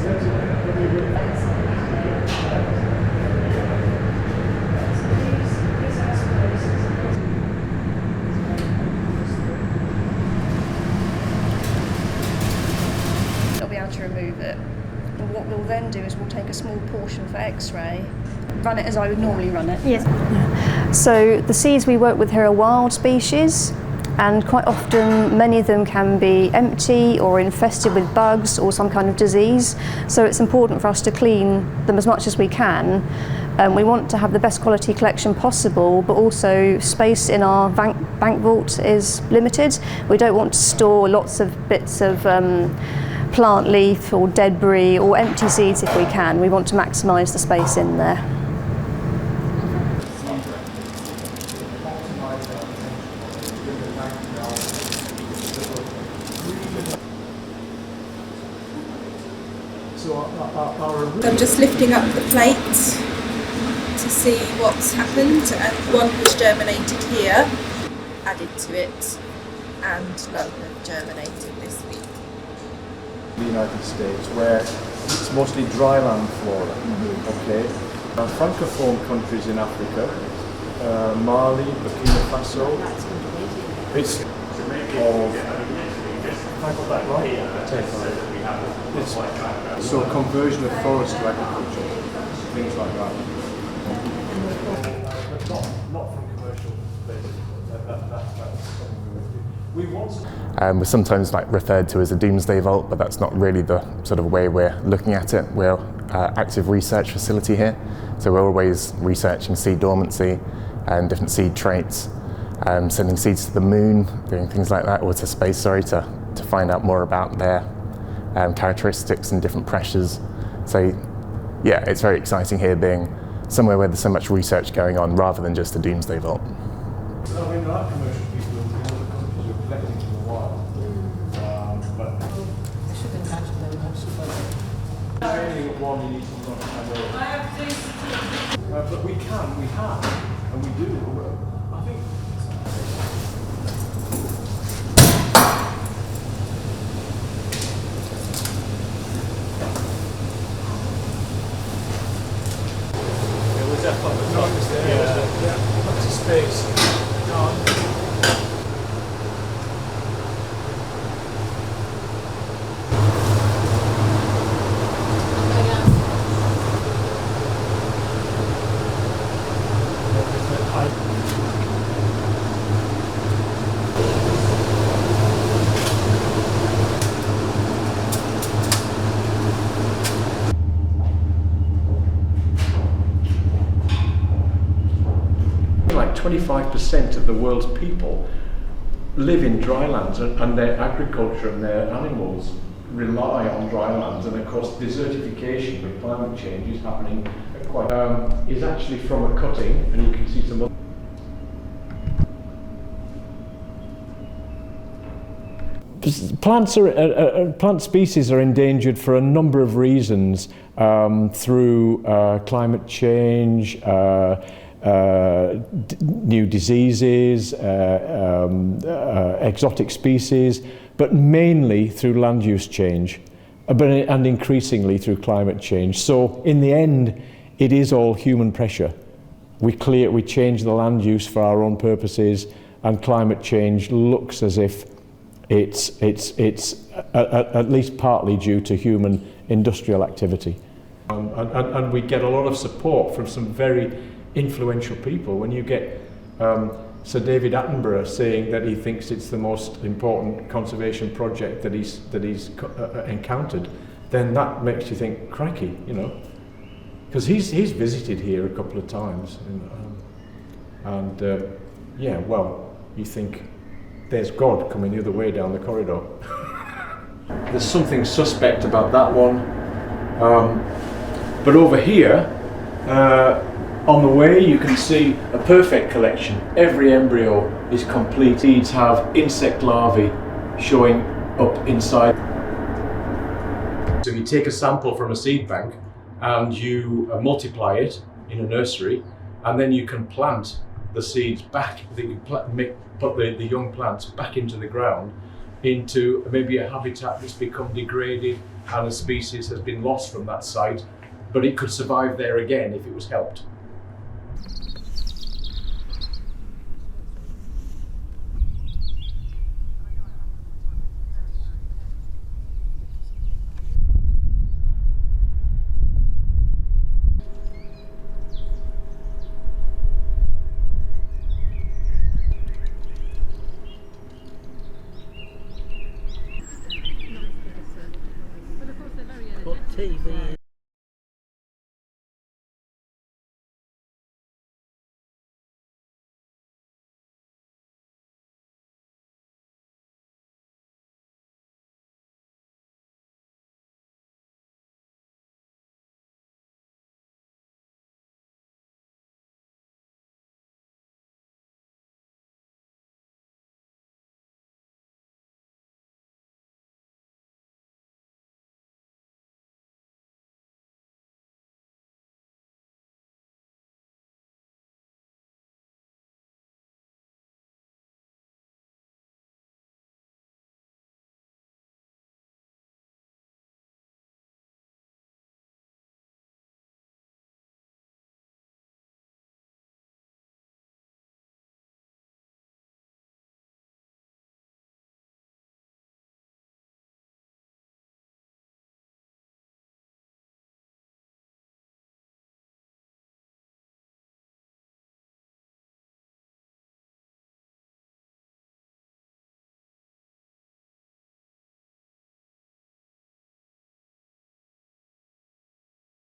Be able to remove it. And what we'll then do is we'll take a small portion for X-ray, run it as I would normally run it. Yes. Yeah. So the seeds we work with here are wild species, and quite often many of them can be empty or infested with bugs or some kind of disease. So it's important for us to clean them as much as we can. We want to have the best quality collection possible, but also space in our bank vault is limited. We don't want to store lots of bits of plant leaf or debris or empty seeds if we can. We want to maximise the space in there. I'm just lifting up the plate to see what's happened, and one was germinated here, added to it, and none have germinated this week. The United States, where it's mostly dryland flora. Okay, francophone countries in Africa, Mali, Burkina Faso. It's all. Have I got that right? It's so conversion of forest to agriculture, things like that. Not from commercial places. That's something we want. We're sometimes referred to as a doomsday vault, but that's not really the sort of way we're looking at it. We're an active research facility here, so we're always researching seed dormancy and different seed traits, sending seeds to the moon, doing things like that, or to space, to find out more about their characteristics and different pressures. So yeah, it's very exciting here being somewhere where there's so much research going on rather than just a doomsday vault. I mean, there are commercial people in other countries who are collecting from the wild, but I should imagine them also. training at one, you need to run but we have, and we do. I think. Back to space. Like 25% of the world's people live in drylands, and their agriculture and their animals rely on drylands, and of course desertification with climate change is happening quite is actually from a cutting, and you can see some other. Plant species are endangered for a number of reasons, through climate change, new diseases, exotic species, but mainly through land use change, and increasingly through climate change. So in the end, it is all human pressure. We change the land use for our own purposes, and climate change looks as if it's at least partly due to human industrial activity. And we get a lot of support from some very influential people. When you get Sir David Attenborough saying that he thinks it's the most important conservation project that he's encountered, then that makes you think, crikey, you know, because he's visited here a couple of times, and yeah, well, you think there's God coming the other way down the corridor. There's something suspect about that one, but over here, on the way, you can see a perfect collection. Every embryo is complete. Seeds have insect larvae showing up inside. So you take a sample from a seed bank and you multiply it in a nursery, and then you can plant the seeds back, put the young plants back into the ground, into maybe a habitat that's become degraded and a species has been lost from that site, but it could survive there again if it was helped. What TV